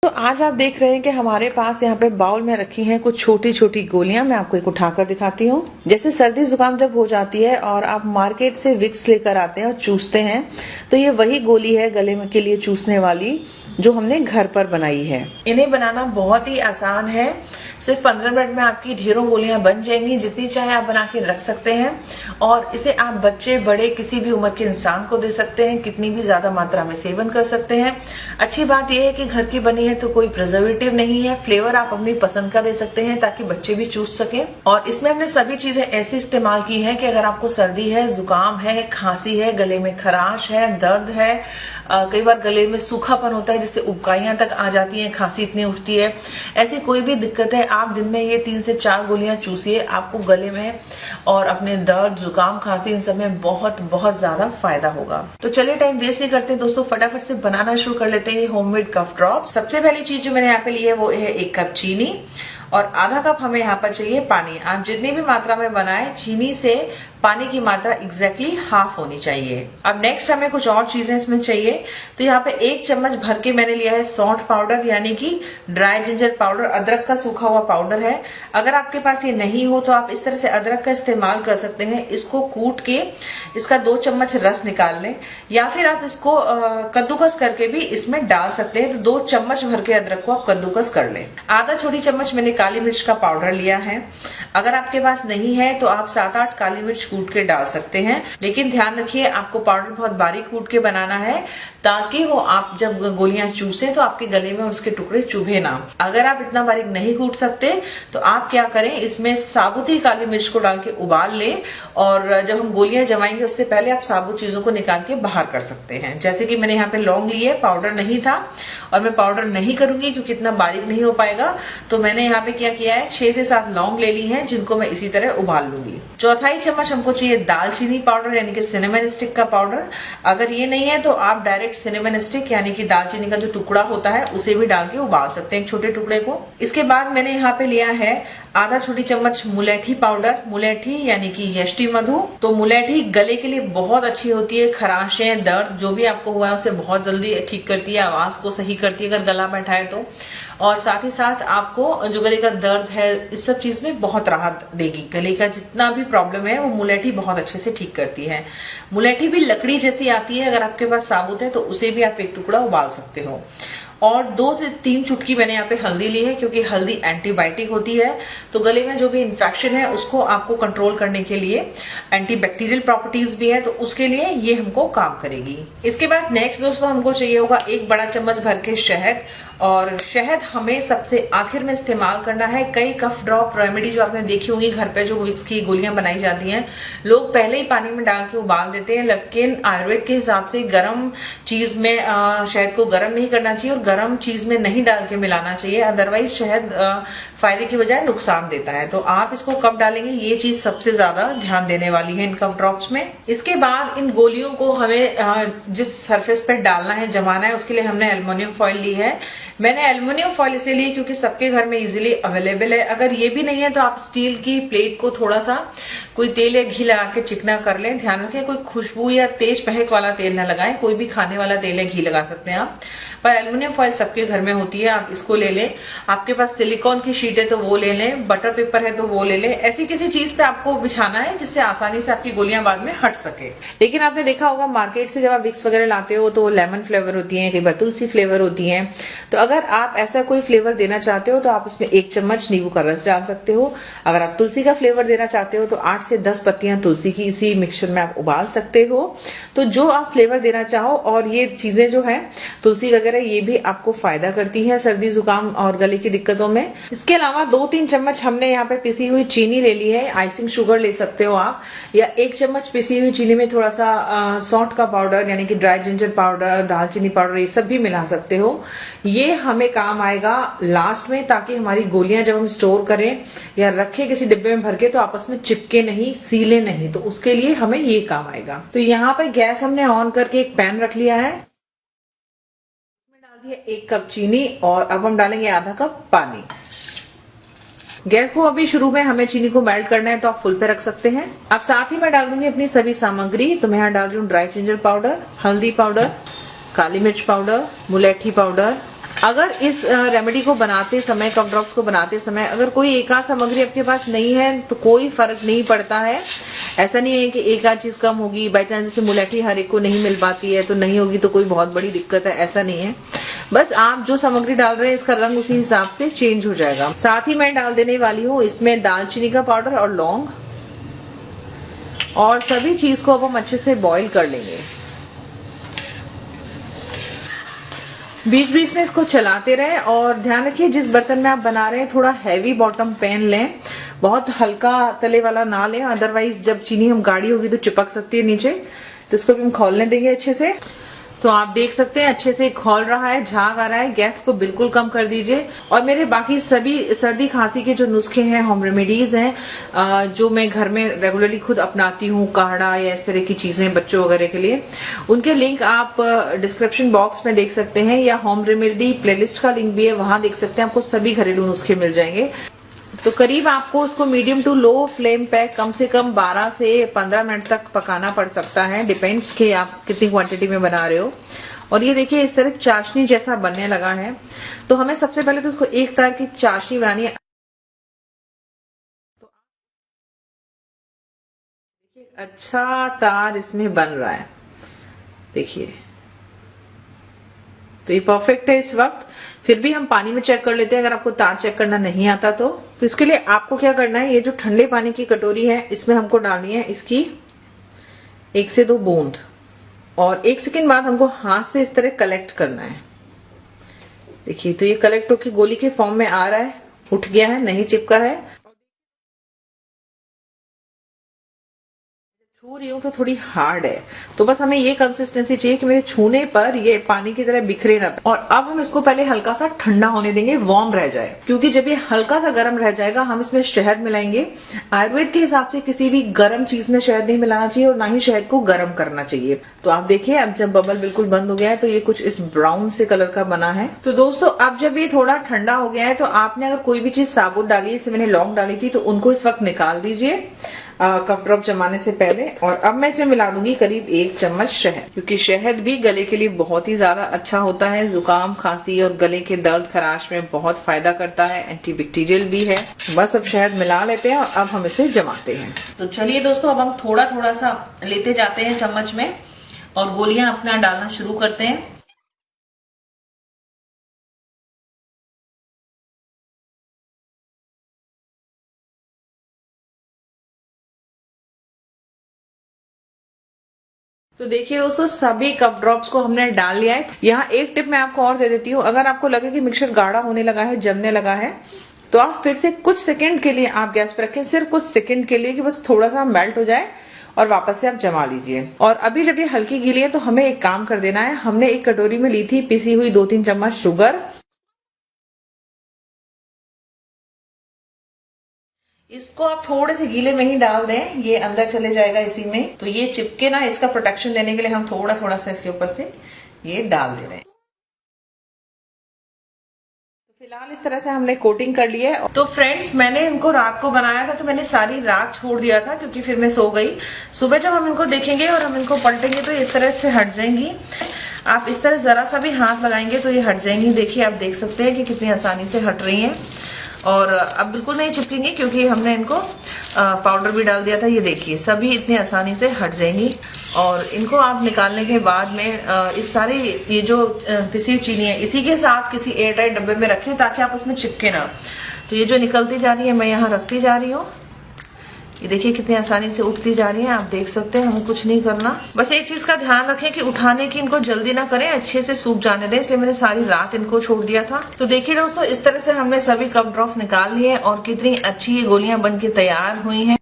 तो आज आप देख रहे हैं कि हमारे पास यहाँ पे बाउल में रखी हैं कुछ छोटी छोटी गोलियां। मैं आपको एक उठाकर दिखाती हूँ। जैसे सर्दी जुकाम जब हो जाती है और आप मार्केट से विक्स लेकर आते हैं और चूसते हैं, तो ये वही गोली है गले में के लिए चूसने वाली जो हमने घर पर बनाई है। इन्हें बनाना बहुत ही आसान है। सिर्फ 15 मिनट में आपकी ढेरों गोलियां बन जाएंगी। जितनी चाहे आप बना के रख सकते हैं और इसे आप बच्चे बड़े किसी भी उम्र के इंसान को दे सकते हैं। कितनी भी ज्यादा मात्रा में सेवन कर सकते हैं। अच्छी बात यह है कि घर की बनी है तो कोई प्रिजर्वेटिव नहीं है। फ्लेवर आप अपनी पसंद का दे सकते हैं ताकि बच्चे भी चूस सके। और इसमें हमने सभी चीजें ऐसी इस्तेमाल की है कि अगर आपको सर्दी है, जुकाम है, खांसी है, गले में खराश है, दर्द है, कई बार गले में सूखापन होता है जिससे उबकाइयां तक आ जाती हैं, खांसी इतनी उठती है, ऐसी कोई भी दिक्कत है, आप दिन में ये 3 से 4 गोलियां चूसिए। आपको गले में और अपने दर्द, जुकाम, खांसी इन सब में बहुत बहुत ज्यादा फायदा होगा। तो चलिए टाइम वेस्ट नहीं करते दोस्तों, फटाफट से बनाना शुरू कर लेते हैं होममेड कफ ड्रॉप। सबसे पहली चीज जो मैंने यहाँ पे ली है वो है 1 कप चीनी और आधा कप हमें यहाँ पर चाहिए पानी। आप जितनी भी मात्रा में बनाएं, चीनी से पानी की मात्रा एग्जैक्टली हाफ होनी चाहिए। अब नेक्स्ट हमें कुछ और चीजें इसमें चाहिए। तो यहाँ पे 1 चम्मच भर के मैंने लिया है सौंठ पाउडर, यानी कि ड्राई जिंजर पाउडर, अदरक का सूखा हुआ पाउडर है। अगर आपके पास ये नहीं हो तो आप इस तरह से अदरक का इस्तेमाल कर सकते हैं। इसको कूट के इसका 2 चम्मच रस निकाल लें, या फिर आप इसको कद्दूकस करके भी इसमें डाल सकते हैं। तो 2 चम्मच भर के अदरक को आप कद्दूकस कर लें। आधा छोटी चम्मच मैंने काली मिर्च का पाउडर लिया है। अगर आपके पास नहीं है तो आप 7-8 काली मिर्च कूट के डाल सकते हैं, लेकिन ध्यान रखिए आपको पाउडर बहुत बारीक कूट के बनाना है ताकि वो आप जब गोलियां चूसे तो आपके गले में उसके टुकड़े चुभे ना। अगर आप इतना बारीक नहीं कूट सकते तो आप क्या करें, इसमें साबुत ही काली मिर्च को डाल के उबाल लें और जब हम गोलियां जमाएंगे उससे पहले आप साबुत चीजों को निकाल के बाहर कर सकते हैं। जैसे कि मैंने यहाँ पे लौंग ली है, पाउडर नहीं था और मैं पाउडर नहीं करूंगी क्योंकि इतना बारीक नहीं हो पाएगा। तो मैंने यहाँ पे क्या किया है, 6 से 7 लौंग ले ली है जिनको मैं इसी तरह उबाल लूंगी। 1/4 चम्मच हमको चाहिए दालचीनी पाउडर, यानी कि सिनेमन स्टिक का पाउडर। अगर ये नहीं है तो आप डायरेक्ट सिनेमन स्टिक यानी कि दालचीनी का जो टुकड़ा होता है उसे भी डाल के उबाल सकते हैं, एक छोटे टुकड़े को। इसके बाद मैंने यहाँ पे लिया है आधा छोटी चम्मच मुलेठी पाउडर। मुलेठी यानी कि यष्टि मधु। तो मुलेठी गले के लिए बहुत अच्छी होती है। खराशें, दर्द जो भी आपको हुआ है उसे बहुत जल्दी ठीक करती है, आवाज को सही करती है अगर गला बैठा है तो, और साथ ही साथ आपको जो गले का दर्द है इस सब चीज में बहुत राहत देगी। गले का जितना भी प्रॉब्लम है वो मुलेठी बहुत अच्छे से ठीक करती है। मुलेठी भी लकड़ी जैसी आती है, अगर आपके पास साबुत है तो उसे भी आप एक टुकड़ा उबाल सकते हो। और 2 से 3 चुटकी मैंने यहाँ पे हल्दी ली है क्योंकि हल्दी एंटीबायोटिक होती है। तो गले में जो भी इन्फेक्शन है उसको आपको कंट्रोल करने के लिए एंटीबैक्टीरियल प्रॉपर्टीज भी है, तो उसके लिए ये हमको काम करेगी। इसके बाद नेक्स्ट दोस्तों हमको चाहिए होगा 1 बड़ा चम्मच भर के शहद, और शहद हमें सबसे आखिर में इस्तेमाल करना है। कई कफ ड्रॉप रेमेडी जो आपने देखी होंगी घर पे, जो विक्स की गोलियां बनाई जाती हैं, लोग पहले ही पानी में डाल के उबाल देते हैं, लेकिन आयुर्वेद के हिसाब से गर्म चीज में शहद को गर्म नहीं करना चाहिए और गर्म चीज में नहीं डाल के मिलाना चाहिए, अदरवाइज शहद फायदे की बजाय नुकसान देता है। तो आप इसको कब डालेंगे, ये चीज सबसे ज्यादा ध्यान देने वाली है इन कफ ड्रॉप्स में। इसके बाद इन गोलियों को हमें जिस सरफेस पर डालना है, जमाना है, उसके लिए हमने एल्युमिनियम फॉइल ली है। मैंने एल्युमिनियम फॉइल इसलिए ली क्योंकि सबके घर में इजीली अवेलेबल है। अगर ये भी नहीं है तो आप स्टील की प्लेट को थोड़ा सा कोई तेल या घी लगा के चिकना कर लें। ध्यान रखें कोई खुशबू या तेज महक वाला तेल ना लगाएं, कोई भी खाने वाला तेल या घी लगा सकते हैं आप, पर एल्युमिनियम फॉइल सबके घर में होती है, आप इसको ले लें। आपके पास सिलिकॉन की शीट है तो वो ले लें, बटर पेपर है तो वो ले लें। ऐसी किसी चीज पे आपको बिछाना है जिससे आसानी से आपकी गोलियां बाद में हट सके। लेकिन आपने देखा होगा मार्केट से जब आप विक्स वगैरह लाते हो तो लेमन फ्लेवर होती है, कई बार तुलसी फ्लेवर होती है। तो अगर आप ऐसा कोई फ्लेवर देना चाहते हो तो आप इसमें 1 चम्मच नींबू का रस डाल सकते हो। अगर आप तुलसी का फ्लेवर देना चाहते हो तो 8 से 10 पत्तियां तुलसी की इसी मिक्सचर में आप उबाल सकते हो। तो जो आप फ्लेवर देना चाहो, और ये चीजें जो है तुलसी वगैरह ये भी आपको फायदा करती है सर्दी जुकाम और गले की दिक्कतों में। इसके अलावा 2-3 चम्मच हमने यहाँ पे पिसी हुई चीनी ले ली है, आइसिंग शुगर ले सकते हो आप, या 1 चम्मच पिसी हुई चीनी में थोड़ा सा सौंठ का पाउडर यानी कि ड्राई जिंजर पाउडर, दालचीनी पाउडर, ये सब भी मिला सकते हो। ये हमें काम आएगा लास्ट में, ताकि हमारी गोलियां जब हम स्टोर करें या रखें किसी डिब्बे में भर के तो आपस में चिपके नहीं, सीले नहीं, तो उसके लिए हमें ये काम आएगा। तो यहाँ पे गैस हमने ऑन करके एक पैन रख लिया है, इसमें डाल दिया 1 कप चीनी और अब हम डालेंगे आधा कप पानी। गैस को अभी शुरू में हमें चीनी को मेल्ट करना है तो आप फुल पे रख सकते हैं। अब साथ ही मैं डाल दूंगी अपनी सभी सामग्री। तो मैं यहाँ डाल रही हूँ ड्राई जिंजर पाउडर, हल्दी पाउडर, काली मिर्च पाउडर, मुलेठी पाउडर, अगर इस रेमेडी को बनाते समय, कफ ड्रॉप्स को बनाते समय अगर कोई एक आध सामग्री आपके पास नहीं है तो कोई फर्क नहीं पड़ता है। ऐसा नहीं है कि एक आध चीज कम होगी, बाई चांस जैसे मुलेठी हर एक को नहीं मिल पाती है तो नहीं होगी तो कोई बहुत बड़ी दिक्कत है, ऐसा नहीं है। बस आप जो सामग्री डाल रहे हैं इसका रंग उसी हिसाब से चेंज हो जाएगा। साथ ही मैं डाल देने वाली हूँ इसमें दालचीनी का पाउडर और लौंग, और सभी चीज को अब हम अच्छे से बॉईल कर लेंगे। बीच बीच में इसको चलाते रहे और ध्यान रखिए जिस बर्तन में आप बना रहे हैं थोड़ा हैवी बॉटम पैन लें, बहुत हल्का तले वाला ना लें, अदरवाइज जब चीनी हम गाढ़ी होगी तो चिपक सकती है नीचे। तो इसको भी हम खौलने देंगे अच्छे से। तो आप देख सकते हैं अच्छे से खौल रहा है, झाग आ रहा है। गैस को बिल्कुल कम कर दीजिए। और मेरे बाकी सभी सर्दी खांसी के जो नुस्खे हैं, होम रेमेडीज हैं, जो मैं घर में रेगुलरली खुद अपनाती हूँ, काढ़ा या इस तरह की चीजें बच्चों वगैरह के लिए, उनके लिंक आप डिस्क्रिप्शन बॉक्स में देख सकते हैं, या होम रेमेडी प्लेलिस्ट का लिंक भी है, वहां देख सकते हैं। आपको सभी घरेलू नुस्खे मिल जाएंगे। तो करीब आपको उसको मीडियम टू लो फ्लेम पे कम से कम 12 से 15 मिनट तक पकाना पड़ सकता है, डिपेंड्स कि आप कितनी क्वांटिटी में बना रहे हो। और ये देखिए इस तरह चाशनी जैसा बनने लगा है। तो हमें सबसे पहले तो इसको एक तरह की चाशनी बनानी है। तो देखिए अच्छा तार इसमें बन रहा है, देखिए। तो ये परफेक्ट है इस वक्त। फिर भी हम पानी में चेक कर लेते हैं अगर आपको तार चेक करना नहीं आता तो इसके लिए आपको क्या करना है, ये जो ठंडे पानी की कटोरी है इसमें हमको डालनी है इसकी 1 से 2 बूंद, और 1 सेकेंड बाद हमको हाथ से इस तरह कलेक्ट करना है। देखिए तो ये कलेक्ट होकर गोली के फॉर्म में आ रहा है, उठ गया है, नहीं चिपका है। छू रही हूँ तो थोड़ी हार्ड है, तो बस हमें ये कंसिस्टेंसी चाहिए कि मेरे छूने पर ये पानी की तरह बिखरे ना। और अब हम इसको पहले हल्का सा ठंडा होने देंगे, वार्म रह जाए, क्योंकि जब ये हल्का सा गर्म रह जाएगा हम इसमें शहद मिलाएंगे। आयुर्वेद के हिसाब से किसी भी गर्म चीज में शहद नहीं मिलाना चाहिए और ना ही शहद को गर्म करना चाहिए। तो आप देखिए अब जब बबल बिल्कुल बंद हो गया है तो ये कुछ इस ब्राउन से कलर का बना है। तो दोस्तों अब जब ये थोड़ा ठंडा हो गया है तो आपने अगर कोई भी चीज साबुत डाली, जैसे मैंने लौंग डाली थी, तो उनको इस वक्त निकाल दीजिए कफ ड्रॉप जमाने से पहले। और अब मैं इसमें मिला दूंगी करीब 1 चम्मच शहद, क्योंकि शहद भी गले के लिए बहुत ही ज्यादा अच्छा होता है। जुकाम, खांसी और गले के दर्द, खराश में बहुत फायदा करता है, एंटीबैक्टीरियल भी है। बस अब शहद मिला लेते हैं और अब हम इसे जमाते हैं। तो चलिए दोस्तों अब हम थोड़ा थोड़ा सा लेते जाते हैं चम्मच में और गोलियां अपना डालना शुरू करते हैं। तो देखिए दोस्तों सभी कफ ड्रॉप्स को हमने डाल लिया है। यहाँ एक टिप मैं आपको और दे देती हूँ, अगर आपको लगे कि मिक्सचर गाढ़ा होने लगा है, जमने लगा है, तो आप फिर से कुछ सेकंड के लिए आप गैस पर रखें, सिर्फ कुछ सेकंड के लिए, कि बस थोड़ा सा मेल्ट हो जाए और वापस से आप जमा लीजिए। और अभी जब ये हल्की गीली है तो हमें एक काम कर देना है। हमने एक कटोरी में ली थी पिसी हुई 2-3 चम्मच शुगर, इसको आप थोड़े से गीले में ही डाल दें, ये अंदर चले जाएगा इसी में। तो ये चिपके ना, इसका प्रोटेक्शन देने के लिए हम थोड़ा थोड़ा सा इसके ऊपर से ये डाल दे रहे हैं। तो फिलहाल इस तरह से हमने कोटिंग कर ली है। तो फ्रेंड्स मैंने इनको रात को बनाया था, तो मैंने सारी रात छोड़ दिया था क्योंकि फिर मैं सो गई। सुबह जब हम इनको देखेंगे और हम इनको पलटेंगे तो इस तरह से हट जाएंगी। आप इस तरह जरा सा भी हाथ लगाएंगे तो ये हट जाएंगी। देखिए आप देख सकते हैं कि कितनी आसानी से हट रही हैं। और अब बिल्कुल नहीं चिपकेंगी क्योंकि हमने इनको पाउडर भी डाल दिया था। ये देखिए सभी इतनी आसानी से हट जाएंगी। और इनको आप निकालने के बाद में इस सारी ये जो पिसी हुई चीनी है इसी के साथ किसी एयर टाइट डब्बे में रखें ताकि आप उसमें चिपके ना। तो ये जो निकलती जा रही है मैं यहाँ रखती जा रही हूँ। ये देखिए कितनी आसानी से उठती जा रही है, आप देख सकते हैं। हमें कुछ नहीं करना, बस एक चीज का ध्यान रखें कि उठाने की इनको जल्दी ना करें, अच्छे से सूख जाने दें। इसलिए मैंने सारी रात इनको छोड़ दिया था। तो देखिए दोस्तों इस तरह से हमने सभी कफ ड्रॉप्स निकाल लिए और कितनी अच्छी ये गोलियां बन के तैयार हुई हैं।